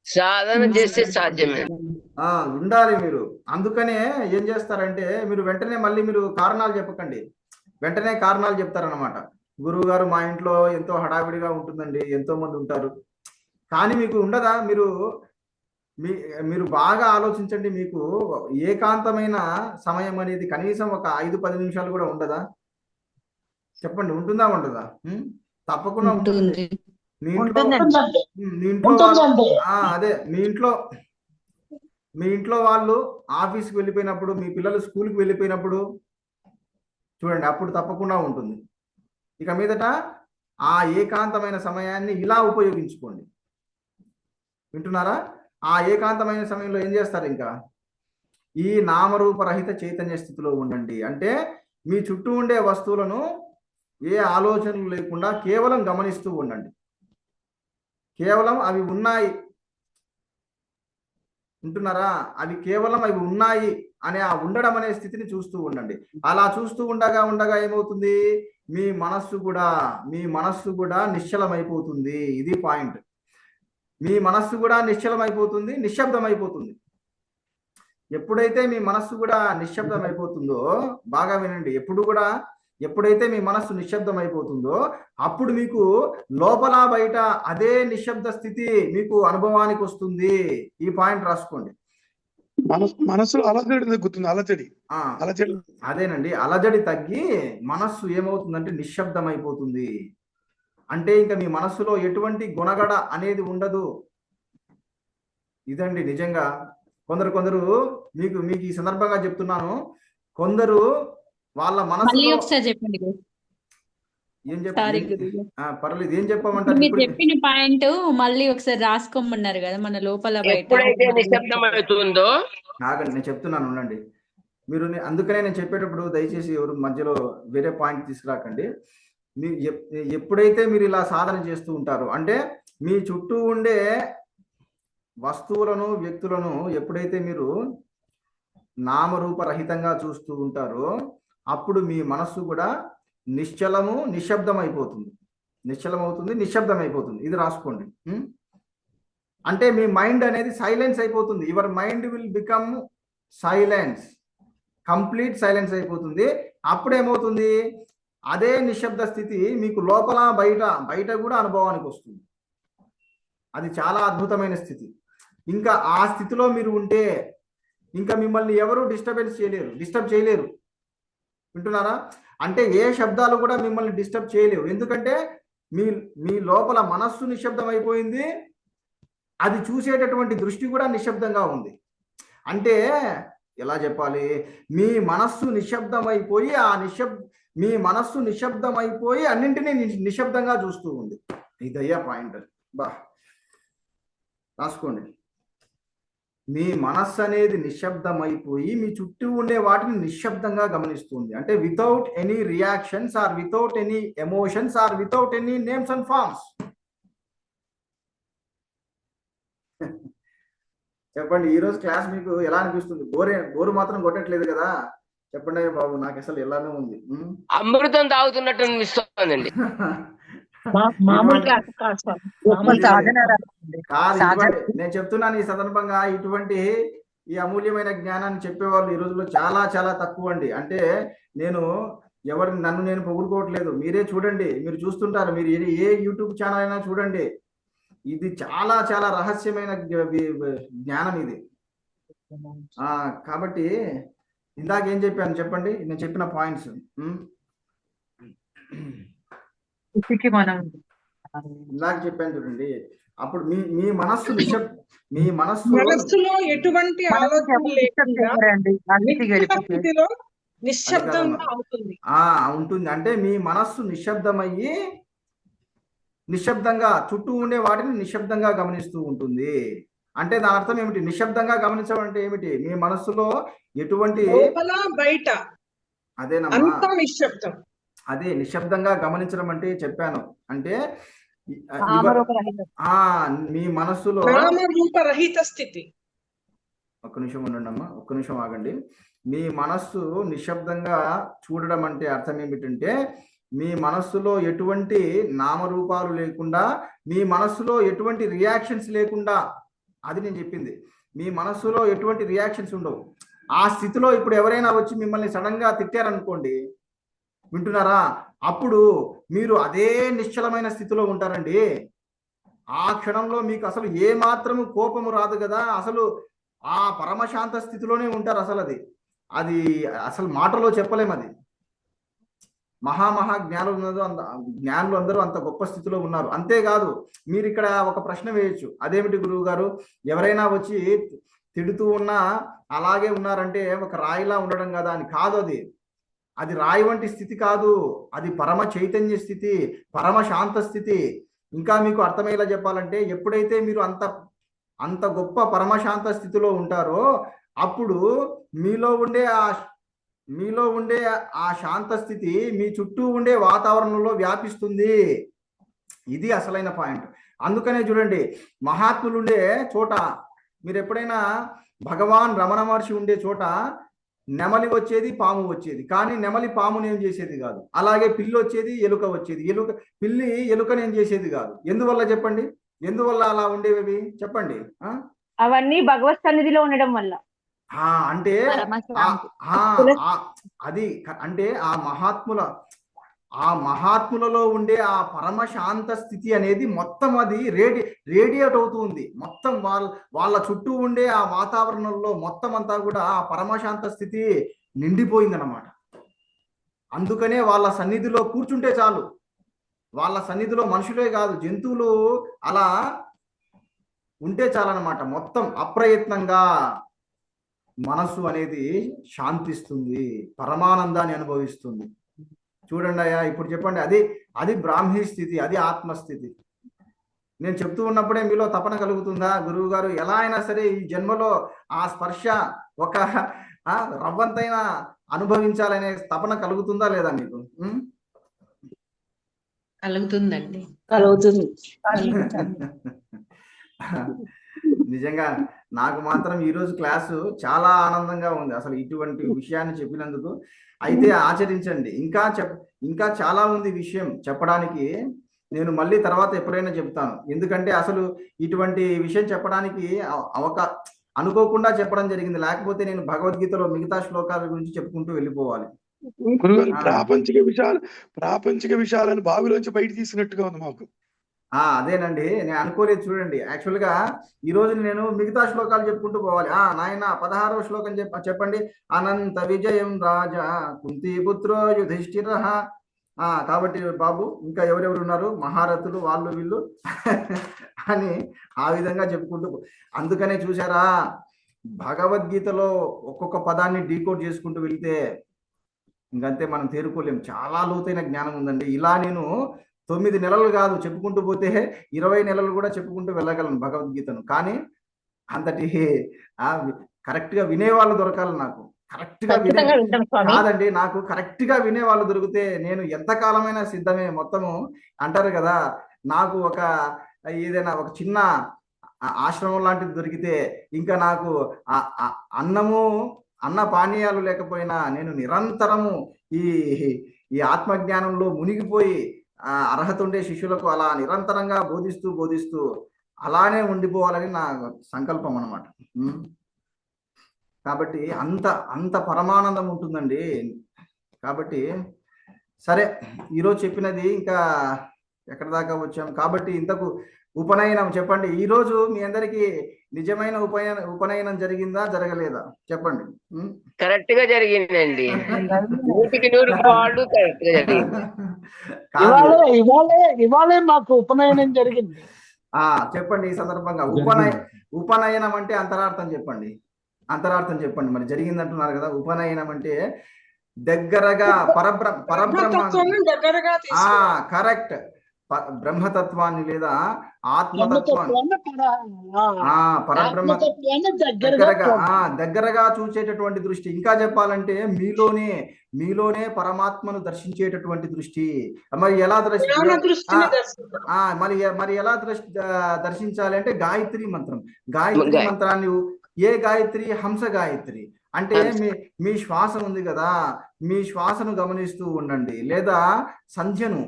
సాధన చేస్తే సాధ్యమే. ఉండాలి మీరు. అందుకనే ఏం చేస్తారంటే మీరు వెంటనే మళ్ళీ మీరు కారణాలు చెప్పకండి, వెంటనే కారణాలు చెప్తారనమాట. గురువు గారు మా ఇంట్లో ఎంతో హడావిడిగా ఉంటుందండి, ఎంతో మంది ఉంటారు. కానీ మీకు ఉండదా? మీరు బాగా ఆలోచించండి. మీకు ఏకాంతమైన సమయం అనేది కనీసం ఒక 5-10 నిమిషాలు కూడా ఉండదా? చెప్పండి, ఉంటుందా ఉండదా? తప్పకుండా ఉంటుంది. మీ ఇంట్లో అదే మీ ఇంట్లో వాళ్ళు ఆఫీస్కి వెళ్ళిపోయినప్పుడు, మీ పిల్లలు స్కూల్కి వెళ్ళిపోయినప్పుడు చూడండి, అప్పుడు తప్పకుండా ఉంటుంది. ఇక మీదట ఆ ఏకాంతమైన సమయాన్ని ఇలా ఉపయోగించుకోండి. వింటున్నారా? ఆ ఏకాంతమైన సమయంలో ఏం చేస్తారు? ఇంకా ఈ నామరూపరహిత చైతన్య స్థితిలో ఉండండి. అంటే మీ చుట్టూ ఉండే వస్తువులను ఏ ఆలోచనలు లేకుండా కేవలం గమనిస్తూ ఉండండి. కేవలం అవి ఉన్నాయి, ఉంటున్నారా? అవి కేవలం అవి ఉన్నాయి అనే ఆ ఉండడం అనే స్థితిని చూస్తూ ఉండండి. అలా చూస్తూ ఉండగా ఏమవుతుంది? మీ మనస్సు కూడా నిశ్చలమైపోతుంది. ఇది పాయింట్. మీ మనస్సు కూడా నిశ్చలమైపోతుంది, నిశ్శబ్దమైపోతుంది. ఎప్పుడైతే మీ మనస్సు కూడా నిశ్శబ్దమైపోతుందో, బాగా వినండి, ఎప్పుడైతే మీ మనస్సు నిశ్శబ్దమైపోతుందో అప్పుడు మీకు లోపల బయట అదే నిశ్శబ్ద స్థితి మీకు అనుభవానికి వస్తుంది. ఈ పాయింట్ రాసుకోండి. మనసులో అలజడి తగ్గుతుంది. అలజడి. అదేనండి, అలజడి తగ్గి మనస్సు ఏమవుతుందంటే నిశ్శబ్దమైపోతుంది. అంటే ఇంకా మీ మనస్సులో ఎటువంటి గుణగడ అనేది ఉండదు. ఇదండి నిజంగా. కొందరు మీకు ఈ సందర్భంగా చెప్తున్నాను, కొందరు వాళ్ళ మనసులో చెప్పండి. ఏం పర్లేదు, ఏం చెప్పమంటారు? మీరు చెప్పిన పాయింట్ మళ్ళీ ఒకసారి రాసుకోమన్నారు కదా, మన లోపల ఎప్పుడైతే నిశ్శబ్దం అవుతుందో. నేను చెప్తున్నాను, ఉండండి మీరు. అందుకనే నేను చెప్పేటప్పుడు దయచేసి ఎవరు మధ్యలో వేరే పాయింట్ తీసుకురాకండి. మీరు ఎప్పుడైతే మీరు ఇలా సాధన చేస్తూ ఉంటారో, అంటే మీ చుట్టూ ఉండే వస్తువులను, వ్యక్తులను ఎప్పుడైతే మీరు నామరూపరహితంగా చూస్తూ ఉంటారో అప్పుడు మీ మనస్సు కూడా నిశ్శబ్దమైపోతుంది. ఇది రాసుకోండి. అంటే మీ మైండ్ అనేది సైలెన్స్ అయిపోతుంది. Your mind will become silence, complete silence అయిపోతుంది. అప్పుడేమవుతుంది? అదే నిశ్శబ్ద స్థితి మీకు లోపల బయట కూడా అనుభవానికి వస్తుంది. అది చాలా అద్భుతమైన స్థితి. ఇంకా ఆ స్థితిలో మీరు ఉంటే ఇంకా మిమ్మల్ని ఎవరు డిస్టర్బ్ చేయలేరు. వింటున్నారా? అంటే ఏ శబ్దాలు కూడా మిమ్మల్ని డిస్టర్బ్ చేయలేవు. ఎందుకంటే మీ లోపల మనస్సు నిశ్శబ్దం అయిపోయింది, అది చూసేటటువంటి దృష్టి కూడా నిశ్శబ్దంగా ఉంది. అంటే ఎలా చెప్పాలి? మీ మనస్సు నిశ్శబ్దమైపోయి మీ మనస్సు నిశ్శబ్దమైపోయి అన్నింటినీ నిశ్శబ్దంగా చూస్తూ ఉంది. ఇదయ్యా పాయింట్. రాసుకోండి. మీ మనస్సు అనేది నిశ్శబ్దమైపోయి మీ చుట్టూ ఉండే వాటిని నిశ్శబ్దంగా గమనిస్తుంది. అంటే without any reactions or without any emotions or without any names and forms. చెప్పండి, ఈరోజు క్లాస్ మీకు ఎలా అనిపిస్తుంది? బోరు మాత్రం కొట్టట్లేదు కదా? చెప్పండి బాబు, నాకు అసలు ఎలానే ఉంది. అమృతం తాగుతున్నట్టు అనిపిస్తుందండి. నేను చెప్తున్నాను ఈ సందర్భంగా, ఈ అమూల్యమైన జ్ఞానాన్ని చెప్పేవాళ్ళు ఈ రోజుల్లో చాలా చాలా తక్కువ అండి. అంటే నన్ను నేను పొగుడుకోవట్లేదు. మీరే చూడండి, మీరు చూస్తుంటారు. మీరు ఏ యూట్యూబ్ ఛానల్ అయినా చూడండి, ఇది చాలా చాలా రహస్యమైన జ్ఞానం ఇది. కాబట్టి ఇందాక ఏం చెప్పాను చెప్పండి, నేను చెప్పిన పాయింట్స్. ఇందాక చెప్పాను చూడండి. అప్పుడు మీ మనస్సులో ఎటువంటి ఆలోచన నిశ్శబ్దంగా ఉంటుంది. అంటే మీ మనస్సు నిశ్శబ్దమయ్యి నిశ్శబ్దంగా చుట్టూ ఉండే వాటిని నిశ్శబ్దంగా గమనిస్తూ ఉంటుంది. అంటే దాని అర్థం ఏమిటి? నిశ్శబ్దంగా గమనించడం అంటే ఏమిటి? మీ మనస్సులో ఎటువంటి బయట అదేనమ్మా, నిశ్శబ్దం. అదే నిశ్శబ్దంగా గమనించడం అంటే చెప్పాను. అంటే ఆ మీ మనస్సులో నామరూపరహిత స్థితి. ఒక్క నిమిషం ఉండండి అమ్మా, ఒక్క నిమిషం ఆగండి. మీ మనస్సు నిశ్శబ్దంగా చూడడం అంటే అర్థం ఏమిటంటే మీ మనస్సులో ఎటువంటి నామరూపాలు లేకుండా, మీ మనస్సులో ఎటువంటి రియాక్షన్స్ లేకుండా, అది నేను చెప్పింది. మీ మనస్సులో ఎటువంటి రియాక్షన్స్ ఉండవు. ఆ స్థితిలో ఇప్పుడు ఎవరైనా వచ్చి మిమ్మల్ని సడన్ గా తిట్టారనుకోండి, వింటున్నారా, అప్పుడు మీరు అదే నిశ్చలమైన స్థితిలో ఉంటారండి. ఆ క్షణంలో మీకు అసలు ఏ మాత్రము కోపము రాదు కదా, అసలు ఆ పరమశాంత స్థితిలోనే ఉంటారు. అసలు అది అసలు మాటలో చెప్పలేము. అది మహా జ్ఞానులు అందరూ అంత గొప్ప స్థితిలో ఉన్నారు. అంతేకాదు, మీరు ఇక్కడ ఒక ప్రశ్న వేయచ్చు, అదేమిటి గురువు గారు, ఎవరైనా వచ్చి తిడుతూ ఉన్నా అలాగే ఉన్నారంటే ఒక రాయిలా ఉండడం కదా అని. కాదు, అది రాయి వంటి స్థితి కాదు, అది పరమ చైతన్య స్థితి, పరమ శాంత స్థితి. ఇంకా మీకు అర్థమయ్యేలా చెప్పాలంటే, ఎప్పుడైతే మీరు అంత గొప్ప పరమశాంత స్థితిలో ఉంటారో అప్పుడు మీలో ఉండే ఆ శాంత స్థితి మీ చుట్టూ ఉండే వాతావరణంలో వ్యాపిస్తుంది. ఇది అసలైన పాయింట్. అందుకనే చూడండి, మహాత్ములు ఉండే చోట, మీరు ఎప్పుడైనా భగవాన్ రమణ మహర్షి ఉండే చోట నెమలి వచ్చేది, పాము వచ్చేది, కానీ నెమలి పాముని ఏం చేసేది కాదు. అలాగే పిల్లి వచ్చేది, ఎలుక వచ్చేది, పిల్లి ఎలుకని ఏం చేసేది కాదు. ఎందువల్ల చెప్పండి? ఎందువల్ల అలా ఉండేవి చెప్పండి? అవన్నీ భగవత్ సన్నిధిలో ఉండడం వల్ల. అంటే అది అంటే ఆ మహాత్ములలో ఉండే ఆ పరమశాంత స్థితి అనేది మొత్తం అది రేడియేట్ అవుతుంది. మొత్తం వాళ్ళ చుట్టూ ఉండే ఆ వాతావరణంలో మొత్తం అంతా కూడా ఆ పరమశాంత స్థితి నిండిపోయిందన్నమాట. అందుకనే వాళ్ళ సన్నిధిలో కూర్చుంటే చాలు, వాళ్ళ సన్నిధిలో మనుషులే కాదు జంతువులు అలా ఉంటే చాలన్నమాట. మొత్తం అప్రయత్నంగా మనస్సు అనేది శాంతిస్తుంది, పరమానందాన్ని అనుభవిస్తుంది. చూడండి అయ్యా, ఇప్పుడు చెప్పండి, అది బ్రాహ్మీ స్థితి, అది ఆత్మస్థితి. నేను చెప్తూ ఉన్నప్పుడే మీలో తపన కలుగుతుందా, గురువు గారు ఎలా అయినా సరే ఈ జన్మలో ఆ స్పర్శ ఒక రవ్వంతైనా అనుభవించాలనే తపన కలుగుతుందా లేదా మీకు? కలుగుతుందండి. కలుగుతుంది. నిజంగా నాకు మాత్రం ఈరోజు క్లాసు చాలా ఆనందంగా ఉంది. అసలు ఇటువంటి విషయాన్ని చెప్పినందుకు. అయితే ఆచరించండి. ఇంకా చాలా ఉంది విషయం చెప్పడానికి. నేను మళ్ళీ తర్వాత ఎప్పుడైనా చెప్తాను. ఎందుకంటే అసలు ఇటువంటి విషయం చెప్పడానికి అనుకోకుండా చెప్పడం జరిగింది. లేకపోతే నేను భగవద్గీతలో మిగతా శ్లోకాల గురించి చెప్పుకుంటూ వెళ్ళిపోవాలి. గురుగారు, ప్రాపంచిక విషయాలను బావిలోంచి బయట తీసినట్టుగా ఉంది మాకు. అదేనండి, నేను అనుకోలేదు. చూడండి, యాక్చువల్ గా ఈ రోజు నేను మిగతా శ్లోకాలు చెప్పుకుంటూ పోవాలి. నాయన 16వ శ్లోకం చెప్పండి. అనంత విజయం రాజా కుంతీపుత్రో యుధిష్ఠిర. కాబట్టి బాబు, ఇంకా ఎవరెవరు ఉన్నారు మహారథులు, వాళ్ళు వీళ్ళు అని ఆ విధంగా చెప్పుకుంటూ. అందుకనే చూసారా, భగవద్గీతలో ఒక్కొక్క పదాన్ని డీకోడ్ చేసుకుంటూ వెళ్తే ఇంకంతే మనం తేరుకోలేం. చాలా లోతైన జ్ఞానం ఉందండి. ఇలా నేను 9 నెలలు కాదు చెప్పుకుంటూ పోతే 20 నెలలు కూడా చెప్పుకుంటూ వెళ్ళగలను భగవద్గీతను. కానీ అంతటి కరెక్ట్ గా వినేవాళ్ళు దొరకాలి నాకు. కాదండి, నాకు కరెక్ట్ గా వినేవాళ్ళు దొరికితే నేను ఎంతకాలమైనా సిద్ధమే. మొత్తము అంటారు కదా, నాకు ఏదైనా ఒక చిన్న ఆశ్రమం లాంటిది దొరికితే ఇంకా నాకు అన్న పానీయాలు లేకపోయినా నేను నిరంతరము ఈ ఆత్మజ్ఞానంలో మునిగిపోయి అర్హత ఉండే శిష్యులకు అలా నిరంతరంగా బోధిస్తూ అలానే ఉండిపోవాలని నా సంకల్పం అన్నమాట. కాబట్టి అంత పరమానందం ఉంటుందండి. కాబట్టి సరే, ఈరోజు చెప్పినది ఇంకా ఎక్కడ దాకా వచ్చాం. కాబట్టి ఇంతకు ఉపనయనం చెప్పండి. ఈ రోజు మీ అందరికి నిజమైన ఉపనయనం జరిగిందా, జరగలేదా చెప్పండి. కరెక్ట్ గా జరిగిందండి. 100% కరెక్ట్ గా జరిగింది. ఇవాళే మాకు ఉపనయనం జరిగింది. చెప్పండి. ఈ సందర్భంగా ఉపనయనం అంటే అంతరార్థం చెప్పండి. మరి జరిగిందంటున్నారు కదా. ఉపనయనం అంటే దగ్గరగా పరబ్రహ్మ. కరెక్ట్. బ్రహ్మతత్వాన్ని లేదా ఆత్మతత్వాన్ని పరబ్రహ్మ దగ్గరగా చూసేటటువంటి దృష్టి. ఇంకా చెప్పాలంటే మీలోనే పరమాత్మను దర్శించేటటువంటి దృష్టి. మరి ఎలా మరి ఎలా దర్శించాలి అంటే గాయత్రి మంత్రాన్ని. ఏ గాయత్రి? హంస గాయత్రి. అంటే మీ శ్వాస ఉంది కదా, మీ శ్వాసను గమనిస్తూ ఉండండి. లేదా సంధ్యను,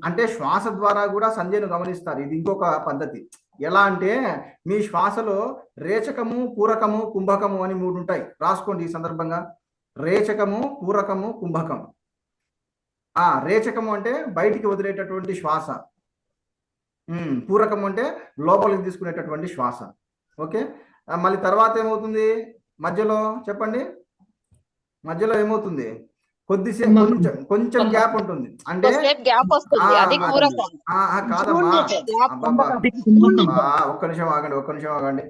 అంటే శ్వాస ద్వారా కూడా సంధ్యను గమనిస్తారు. ఇది ఇంకొక పద్ధతి. ఎలా అంటే మీ శ్వాసలో రేచకము, పూరకము, కుంభకము అని 3 ఉంటాయి. రాసుకోండి ఈ సందర్భంగా. రేచకము, పూరకము, కుంభకం. రేచకము అంటే బయటికి వదిలేటటువంటి శ్వాస, పూరకం అంటే లోపలికి తీసుకునేటటువంటి శ్వాస. ఓకే, మళ్ళీ తర్వాత ఏమవుతుంది? మధ్యలో చెప్పండి, మధ్యలో ఏమవుతుంది? కొద్దిసేపు కొంచెం గ్యాప్ ఉంటుంది. అంటే కాదమ్మా, ఒక్క నిమిషం ఆగండి.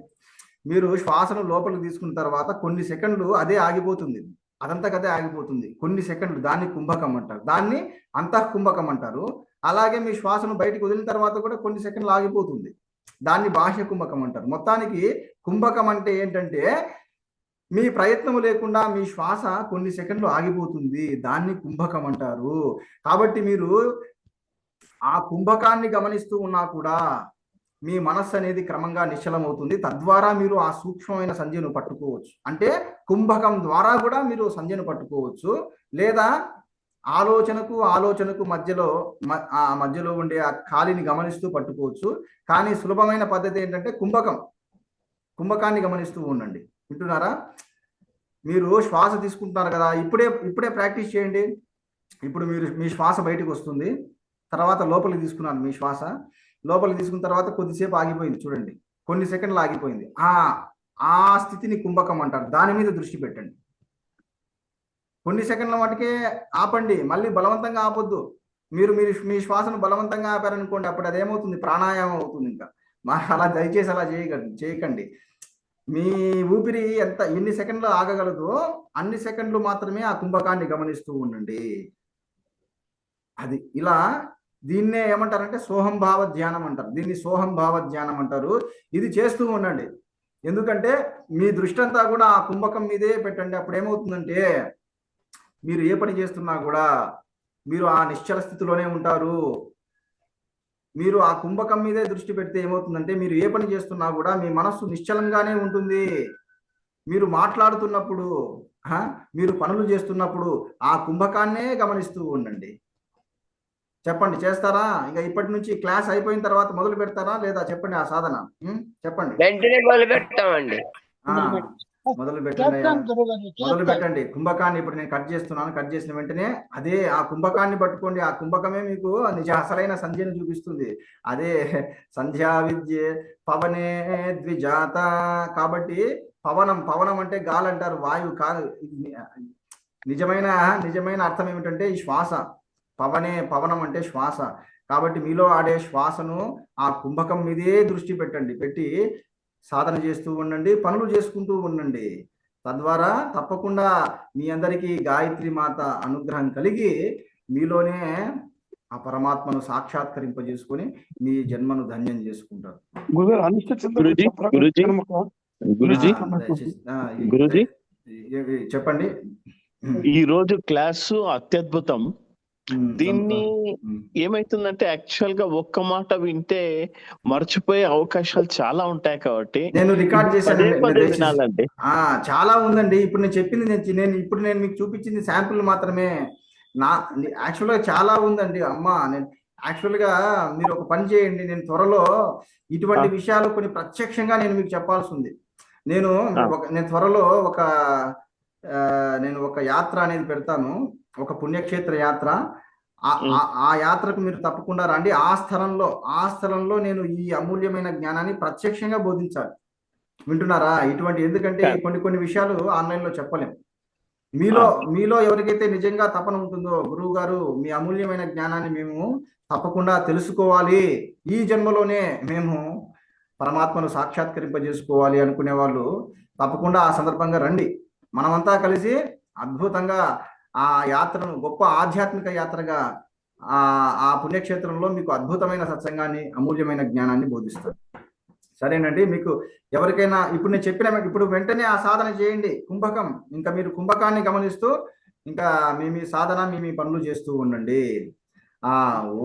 మీరు శ్వాసను లోపలికి తీసుకున్న తర్వాత కొన్ని సెకండ్లు అదే ఆగిపోతుంది, అదంతకదే ఆగిపోతుంది. కొన్ని సెకండ్లు, దాన్ని కుంభకం అంటారు, దాన్ని అంతఃకుంభకం అంటారు. అలాగే మీ శ్వాసను బయటికి వదిలిన తర్వాత కూడా కొన్ని సెకండ్లు ఆగిపోతుంది, దాన్ని బాహ్య కుంభకం అంటారు. మొత్తానికి కుంభకం అంటే ఏంటంటే మీ ప్రయత్నం లేకుండా మీ శ్వాస కొన్ని సెకండ్లు ఆగిపోతుంది, దాన్ని కుంభకం అంటారు. కాబట్టి మీరు ఆ కుంభకాన్ని గమనిస్తూ ఉన్నా కూడా మీ మనస్సు అనేది క్రమంగా నిశ్చలమవుతుంది. తద్వారా మీరు ఆ సూక్ష్మమైన సంధ్యను పట్టుకోవచ్చు. అంటే కుంభకం ద్వారా కూడా మీరు సంధ్యను పట్టుకోవచ్చు. లేదా ఆలోచనకు మధ్యలో ఉండే ఆ ఖాళీని గమనిస్తూ పట్టుకోవచ్చు. కానీ సులభమైన పద్ధతి ఏంటంటే కుంభకాన్ని గమనిస్తూ ఉండండి. వింటున్నారా? మీరు శ్వాస తీసుకుంటున్నారు కదా, ఇప్పుడే ప్రాక్టీస్ చేయండి. ఇప్పుడు మీ శ్వాస బయటకు వస్తుంది, తర్వాత లోపలికి తీసుకున్నాను. మీ శ్వాస లోపలికి తీసుకున్న తర్వాత కొద్దిసేపు ఆగిపోయింది, చూడండి, కొన్ని సెకండ్లు ఆగిపోయింది. ఆ స్థితిని కుంభకం అంటారు. దాని మీద దృష్టి పెట్టండి. కొన్ని సెకండ్ల మటుకే ఆపండి, మళ్ళీ బలవంతంగా ఆపొద్దు. మీరు మీ శ్వాసను బలవంతంగా ఆపారనుకోండి, అప్పుడు అదేమవుతుంది? ప్రాణాయామం అవుతుంది. ఇంకా అలా దయచేసి అలా చేయకండి. మీ ఊపిరి ఎన్ని సెకండ్లు ఆగగలదో అన్ని సెకండ్లు మాత్రమే ఆ కుంభకాన్ని గమనిస్తూ ఉండండి. అది ఇలా దీన్నే ఏమంటారంటే సోహంభావ ధ్యానం అంటారు. దీన్ని సోహంభావ ధ్యానం అంటారు. ఇది చేస్తూ ఉండండి. ఎందుకంటే మీ దృష్టి అంతా కూడా ఆ కుంభకం మీదే పెట్టండి. అప్పుడు ఏమవుతుందంటే మీరు ఏ పని చేస్తున్నా కూడా మీరు ఆ నిశ్చల స్థితిలోనే ఉంటారు. మీరు ఆ కుంభకం మీదే దృష్టి పెడితే ఏమవుతుందంటే మీరు ఏ పని చేస్తున్నా కూడా మీ మనస్సు నిశ్చలంగానే ఉంటుంది. మీరు మాట్లాడుతున్నప్పుడు, మీరు పనులు చేస్తున్నప్పుడు ఆ కుంభకాన్నే గమనిస్తూ ఉండండి. చెప్పండి, చేస్తారా? ఇంకా ఇప్పటి నుంచి క్లాస్ అయిపోయిన తర్వాత మొదలు పెడతారా లేదా? చెప్పండి ఆ సాధన. చెప్పండి. వెంటనే మొదలు పెడతామండి. మొదలు పెట్టండి కుంభకాన్ని. ఇప్పుడు నేను కట్ చేస్తున్నాను. కట్ చేసిన వెంటనే అదే ఆ కుంభకాన్ని పట్టుకోండి. ఆ కుంభకమే మీకు అసలైన సంధ్యను చూపిస్తుంది. అదే సంధ్యా విద్య పవనే ద్విజాత. కాబట్టి పవనం అంటే గాలి అంటారు, వాయువు కాదు. నిజమైన అర్థం ఏమిటంటే ఈ శ్వాస. పవనం అంటే శ్వాస. కాబట్టి మీలో ఆడే శ్వాసను ఆ కుంభకం మీదే దృష్టి పెట్టి సాధన చేస్తూ ఉండండి, పనులు చేసుకుంటూ ఉండండి. తద్వారా తప్పకుండా మీ అందరికీ గాయత్రి మాత అనుగ్రహం కలిగి మీలోనే ఆ పరమాత్మను సాక్షాత్కరింపజేసుకొని మీ జన్మను ధన్యం చేసుకుంటారు. చెప్పండి. ఈ రోజు క్లాసు అత్యద్భుతం. దీన్ని ఏమైతుందంటే యాక్చువల్ గా ఒక్క మాట వింటే మర్చిపోయే అవకాశాలు చాలా ఉంటాయి. కాబట్టి నేను రికార్డ్ చేశాను, వినాలండి. చాలా ఉందండి. ఇప్పుడు నేను చెప్పింది నేను మీకు చూపించింది శాంపుల్ మాత్రమే. యాక్చువల్ గా చాలా ఉందండి. నేను యాక్చువల్ గా మీరు ఒక పని చేయండి. నేను త్వరలో ఇటువంటి విషయాలు కొన్ని ప్రత్యక్షంగా నేను మీకు చెప్పాల్సి ఉంది. నేను త్వరలో నేను ఒక యాత్ర అనేది పెడతాను, ఒక పుణ్యక్షేత్ర యాత్ర. ఆ యాత్రకు మీరు తప్పకుండా రండి. ఆ స్థలంలో నేను ఈ అమూల్యమైన జ్ఞానాన్ని ప్రత్యక్షంగా బోధించాలి. వింటున్నారా? ఎందుకంటే కొన్ని విషయాలు ఆన్లైన్ లో చెప్పలేం. మీలో ఎవరికైతే నిజంగా తపన ఉంటుందో, గురువు గారు మీ అమూల్యమైన జ్ఞానాన్ని మేము తప్పకుండా తెలుసుకోవాలి, ఈ జన్మలోనే మేము పరమాత్మను సాక్షాత్కరింపజేసుకోవాలి అనుకునే వాళ్ళు తప్పకుండా ఆ సందర్భంగా రండి. మనమంతా కలిసి అద్భుతంగా ఆ యాత్రను గొప్ప ఆధ్యాత్మిక యాత్రగా ఆ పుణ్యక్షేత్రంలో మీకు అద్భుతమైన సత్సంగాన్ని, అమూల్యమైన జ్ఞానాన్ని బోధిస్తారు. సరేనండి. మీకు ఎవరికైనా ఇప్పుడు నేను చెప్పిన ఇప్పుడు వెంటనే ఆ సాధన చేయండి, కుంభకం. ఇంకా మీరు కుంభకాన్ని గమనిస్తూ ఇంకా మీ సాధన మీ పనులు చేస్తూ ఉండండి.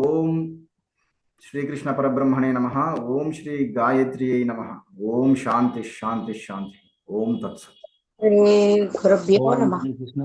ఓం శ్రీకృష్ణ పరబ్రహ్మణే నమః. ఓం శ్రీ గాయత్రి నమః. ఓం శాంతి శాంతి శాంతి. ఓం తత్సత్. గురుభ్యో నమః. కృష్ణ